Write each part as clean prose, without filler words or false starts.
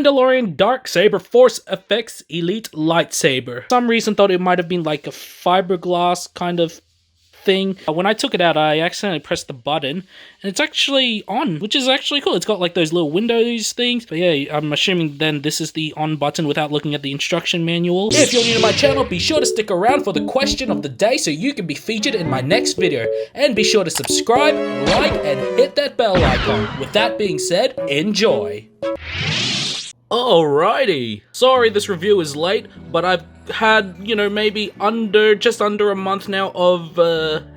Mandalorian Darksaber Force Effects Elite Lightsaber. For some reason thought it might have been like a fiberglass kind of thing. When I took it out, I accidentally pressed the button, and it's actually on, which is actually cool. It's got like those little windows things. But yeah, I'm assuming then this is the on button without looking at the instruction manual. If you're new to my channel, be sure to stick around for the question of the day so you can be featured in my next video. And be sure to subscribe, like, and hit that bell icon. With that being said, enjoy. Alrighty. Sorry this review is late, but I've had, maybe just under a month now of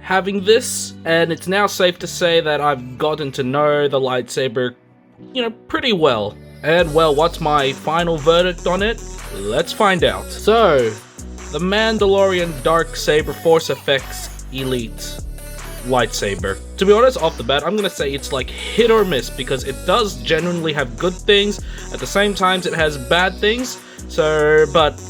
having this, and it's now safe to say that I've gotten to know the lightsaber, pretty well. And well, what's my final verdict on it? Let's find out. So, the Mandalorian Darksaber Force Effects Elite Lightsaber. To be honest, off the bat, I'm gonna say it's like hit or miss, because it does genuinely have good things, at the same time it has bad things. So, but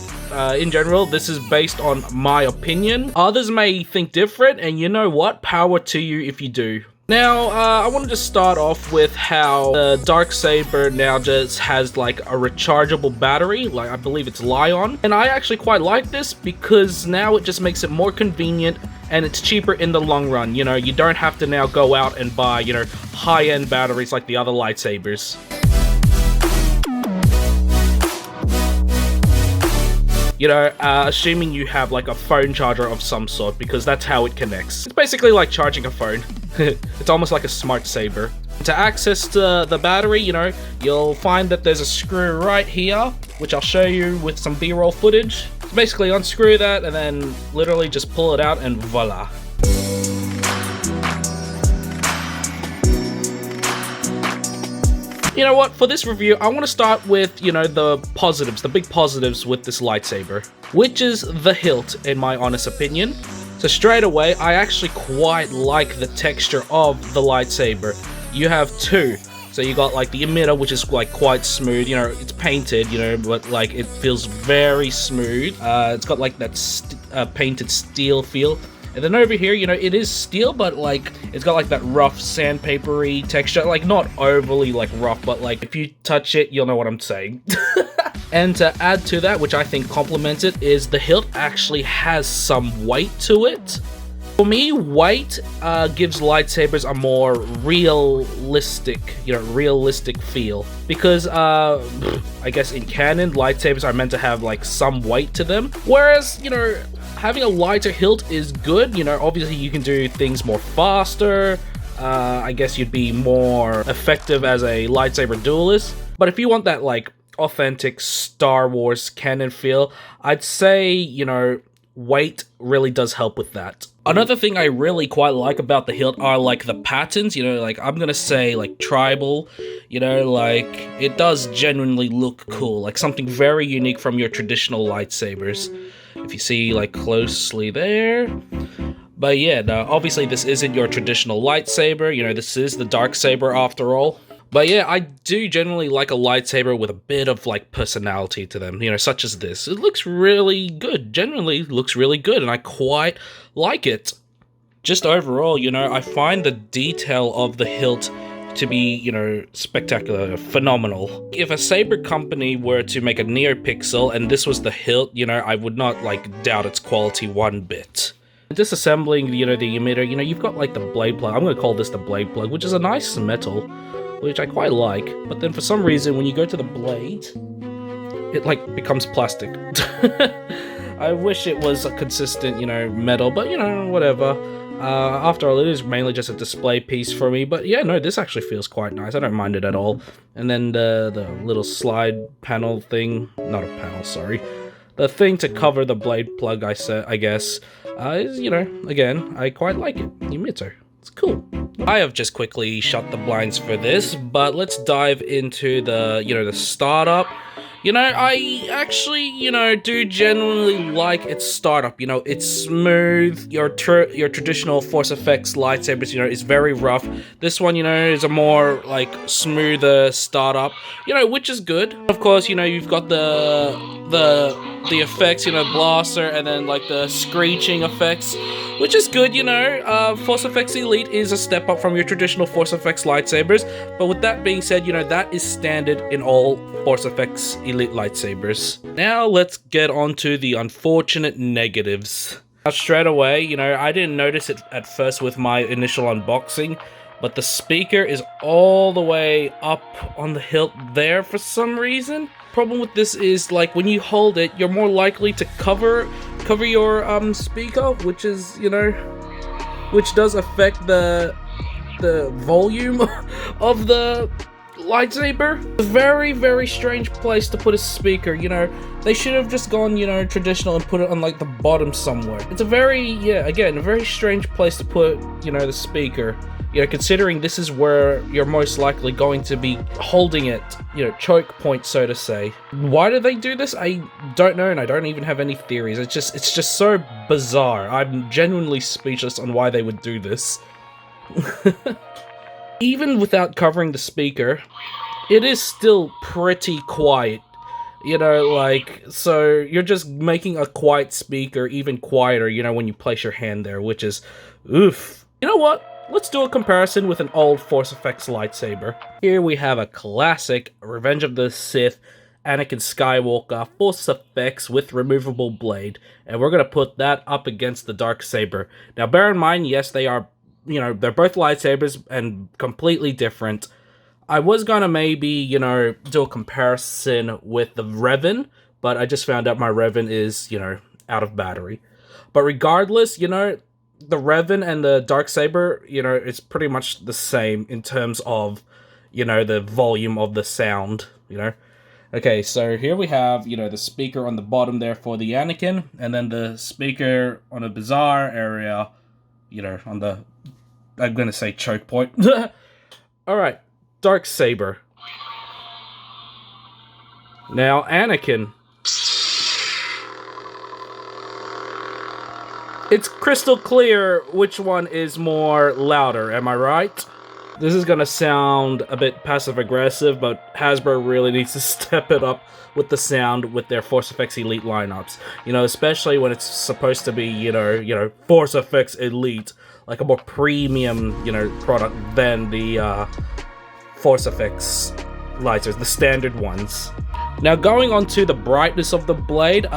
in general, this is based on my opinion. Others may think different, and you know what? Power to you if you do. Now, I wanted to start off with how the Darksaber now just has like a rechargeable battery, like I believe it's Lion. And I actually quite like this because now it just makes it more convenient and it's cheaper in the long run. You don't have to now go out and buy, high-end batteries like the other lightsabers. Assuming you have like a phone charger of some sort, because that's how it connects. It's basically like charging a phone. It's almost like a smart saber. To access the battery, you'll find that there's a screw right here, which I'll show you with some B-roll footage. So basically unscrew that and then literally just pull it out and voila. You know what, for this review, I want to start with, the positives, the big positives with this lightsaber, which is the hilt, in my honest opinion. So straight away, I actually quite like the texture of the lightsaber. You have two. So you got like the emitter, which is like quite smooth, it's painted, but like it feels very smooth. It's got like that painted steel feel. And then over here, it is steel, but like it's got like that rough sandpapery texture, like not overly like rough, but like if you touch it, you'll know what I'm saying. And to add to that, which I think complements it, is the hilt actually has some weight to it. For me, weight gives lightsabers a more realistic, realistic feel. Because, I guess in canon, lightsabers are meant to have like some weight to them. Whereas, having a lighter hilt is good. Obviously you can do things more faster. I guess you'd be more effective as a lightsaber duelist. But if you want that like authentic Star Wars canon feel, I'd say, weight really does help with that. Another thing I really quite like about the hilt are like the patterns, like I'm gonna say like tribal, like it does genuinely look cool, like something very unique from your traditional lightsabers. If you see like closely there. But yeah, no, obviously this isn't your traditional lightsaber, this is the Darksaber after all. But yeah, I do generally like a lightsaber with a bit of like personality to them, such as this. It looks really good, genuinely looks really good, and I quite like it. Just overall, I find the detail of the hilt to be, spectacular, phenomenal. If a saber company were to make a NeoPixel and this was the hilt, I would not like doubt its quality one bit. Disassembling, the emitter, you've got like the blade plug. I'm gonna call this the blade plug, which is a nice metal, which I quite like, but then for some reason when you go to the blade, it like becomes plastic. I wish it was a consistent, metal, but whatever. After all, it is mainly just a display piece for me, but yeah, no, this actually feels quite nice. I don't mind it at all. And then the little slide panel thing, not a panel, sorry. The thing to cover the blade plug, I guess, is, again, I quite like it. Emitter. It's cool. I have just quickly shut the blinds for this, but let's dive into the, the startup. I actually, do genuinely like its startup. It's smooth. Your traditional Force Effects lightsabers, is very rough. This one, is a more, like, smoother startup, which is good. Of course, you've got the the effects, you know, blaster, and then like the screeching effects, which is good, you know. Force Effects Elite is a step up from your traditional Force Effects lightsabers, but with that being said, you know, that is standard in all Force Effects Elite lightsabers. Now let's get on to the unfortunate negatives. Now, straight away, you know, I didn't notice it at first with my initial unboxing, but the speaker is all the way up on the hilt there for some reason. Problem with this is, like, when you hold it, you're more likely to cover your speaker, which is, you know, which does affect the volume of the lightsaber. A very, very strange place to put a speaker, you know. They should have just gone, you know, traditional and put it on like the bottom somewhere. It's a very, yeah, again, a very strange place to put, you know, the speaker. You know, considering this is where you're most likely going to be holding it, you know, choke point, so to say. Why do they do this? I don't know, and I don't even have any theories. It's just so bizarre. I'm genuinely speechless on why they would do this. Even without covering the speaker, it is still pretty quiet. You know, like, so you're just making a quiet speaker even quieter, you know, when you place your hand there, which is, oof. You know what? Let's do a comparison with an old Force Effects lightsaber. Here we have a classic Revenge of the Sith Anakin Skywalker Force Effects with removable blade, and we're gonna put that up against the Darksaber. Now, bear in mind, yes, they are, you know, they're both lightsabers and completely different. I was gonna maybe, you know, do a comparison with the Revan, but I just found out my Revan is, you know, out of battery. But regardless, you know, the Revan and the Darksaber, you know, it's pretty much the same in terms of, you know, the volume of the sound, you know. Okay, so here we have, you know, the speaker on the bottom there for the Anakin, and then the speaker on a bizarre area, you know, on the, I'm gonna say choke point. Alright, Darksaber. Now, Anakin. It's crystal clear which one is more louder, am I right? This is gonna sound a bit passive-aggressive, but Hasbro really needs to step it up with the sound with their Force Effects Elite lineups. You know, especially when it's supposed to be, you know, Force Effects Elite, like a more premium, you know, product than the Force Effects lightsabers, the standard ones. Now, going on to the brightness of the blade,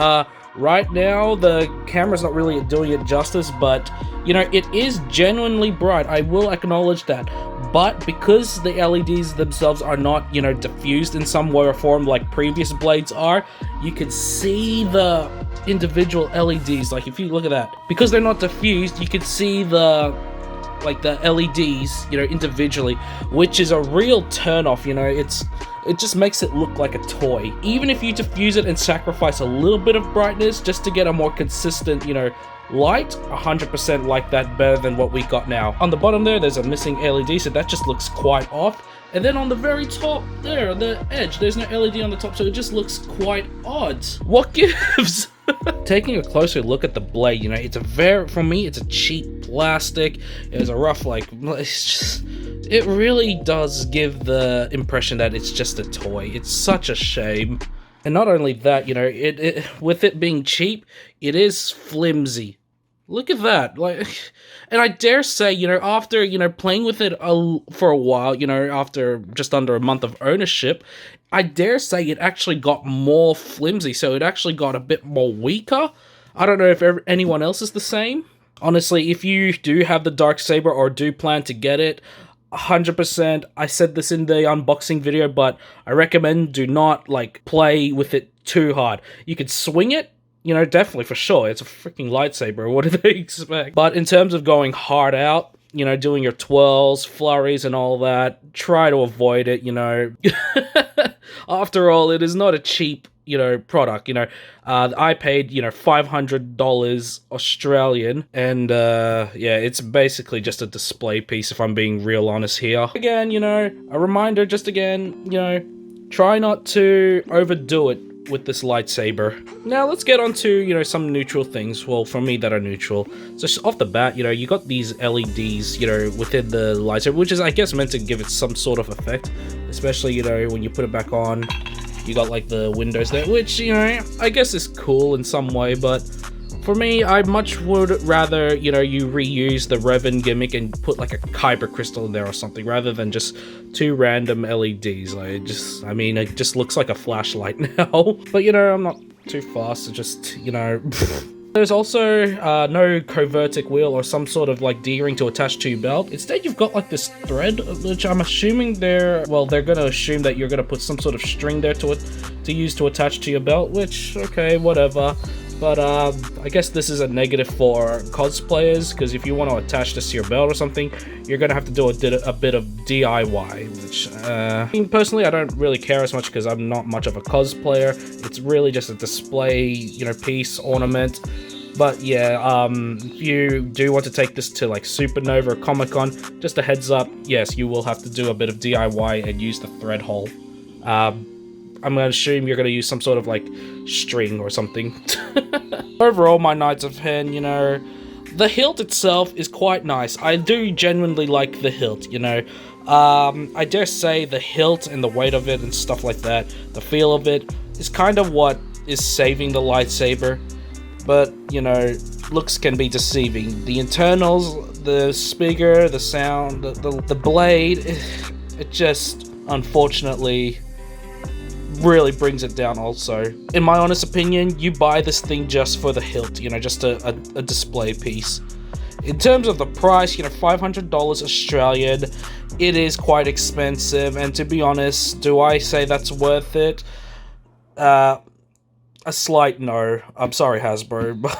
right now, the camera's not really doing it justice, but, you know, it is genuinely bright. I will acknowledge that. But because the LEDs themselves are not, you know, diffused in some way or form like previous blades are, you can see the individual LEDs. Like, if you look at that, because they're not diffused, you can see the, like, the LEDs, you know, individually, which is a real turn-off, you know. It just makes it look like a toy. Even if you diffuse it and sacrifice a little bit of brightness just to get a more consistent, you know, light, 100% like that, better than what we got now. On the bottom there's a missing LED, so that just looks quite off. And then on the very top there, the edge, there's no LED on the top, so it just looks quite odd. What gives? Taking a closer look at the blade, you know, it's a very, for me, it's a cheap plastic. It's a rough, like, it's just, it really does give the impression that it's just a toy. It's such a shame. And not only that, you know, with it being cheap, it is flimsy. Look at that, like, and I dare say, you know, after, you know, playing with it for a while, you know, after just under a month of ownership, I dare say it actually got more flimsy, so it actually got a bit more weaker. I don't know if anyone else is the same. Honestly, if you do have the Darksaber or do plan to get it, 100%, I said this in the unboxing video, but I recommend do not, like, play with it too hard. You could swing it, you know, definitely, for sure. It's a freaking lightsaber. What do they expect? But in terms of going hard out, you know, doing your twirls, flurries, and all that, try to avoid it, you know. After all, it is not a cheap, you know, product, you know. I paid, you know, $500 Australian, and, yeah, it's basically just a display piece, if I'm being real honest here. Again, you know, a reminder, just again, you know, try not to overdo it with this lightsaber. Now let's get on to, you know, some neutral things, well, for me, that are neutral. So just off the bat, you know, you got these LEDs, you know, within the lightsaber, which is, I guess, meant to give it some sort of effect, especially, you know, when you put it back on. You got like the windows there, which, you know, I guess is cool in some way, but for me, I much would rather, you know, you reuse the Revan gimmick and put like a kyber crystal in there or something, rather than just 2 random LEDs. Like, it just looks like a flashlight now. But, you know, I'm not too fast, just, you know... There's also no covertic wheel or some sort of like D-ring to attach to your belt. Instead, you've got like this thread, which I'm assuming they're gonna assume that you're gonna put some sort of string there to use to attach to your belt, which, okay, whatever. But I guess this is a negative for cosplayers, because if you want to attach this to your belt or something, you're gonna have to do a bit of DIY, which personally I don't really care as much because I'm not much of a cosplayer. It's really just a display, you know, piece, ornament. But yeah, if you do want to take this to like Supernova or Comic-Con, just a heads up, yes, you will have to do a bit of DIY and use the thread hole. I'm gonna assume you're gonna use some sort of like string or something. Overall, my Knights of Hen, you know, the hilt itself is quite nice. I do genuinely like the hilt, you know. I dare say the hilt and the weight of it and stuff like that, the feel of it, is kind of what is saving the lightsaber. But, you know, looks can be deceiving. The internals, the speaker, the sound, the blade, it just, unfortunately, really brings it down also. In my honest opinion, you buy this thing just for the hilt, you know, just a display piece. In terms of the price, you know, $500 Australian, it is quite expensive, and to be honest, do I say that's worth it? A slight no. I'm sorry, Hasbro, but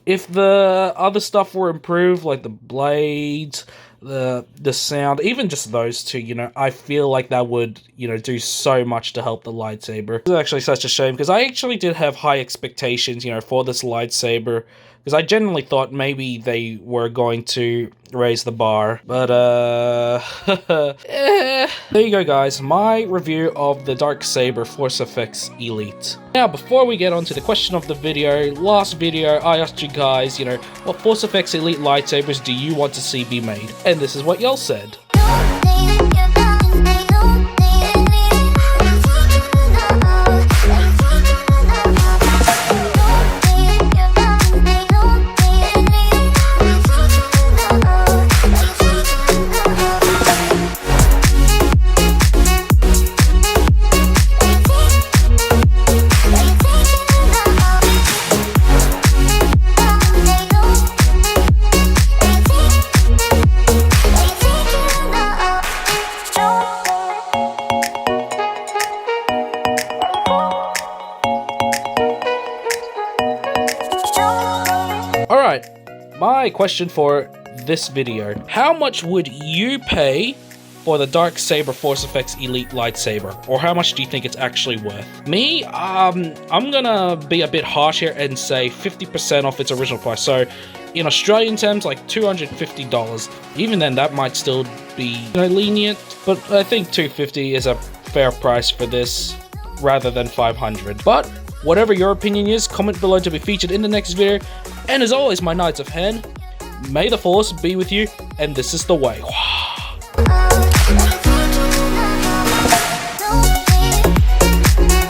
if the other stuff were improved, like the blades, the sound, even just those two, you know, I feel like that would, you know, do so much to help the lightsaber. It's actually such a shame, because I actually did have high expectations, you know, for this lightsaber, because I genuinely thought maybe they were going to raise the bar, but there you go, guys, my review of the Darksaber Force FX Elite. Now, before we get on to the question of the video, last video I asked you guys, you know, what Force FX Elite lightsabers do you want to see be made? And this is what y'all said. Alright, my question for this video. How much would you pay for the Darksaber Force FX Elite lightsaber? Or how much do you think it's actually worth? Me, I'm gonna be a bit harsh here and say 50% off its original price. So, in Australian terms, like $250. Even then, that might still be, you know, lenient. But I think $250 is a fair price for this, rather than $500. But whatever your opinion is, comment below to be featured in the next video. And as always, my Knights of Hen, may the Force be with you, and this is the way.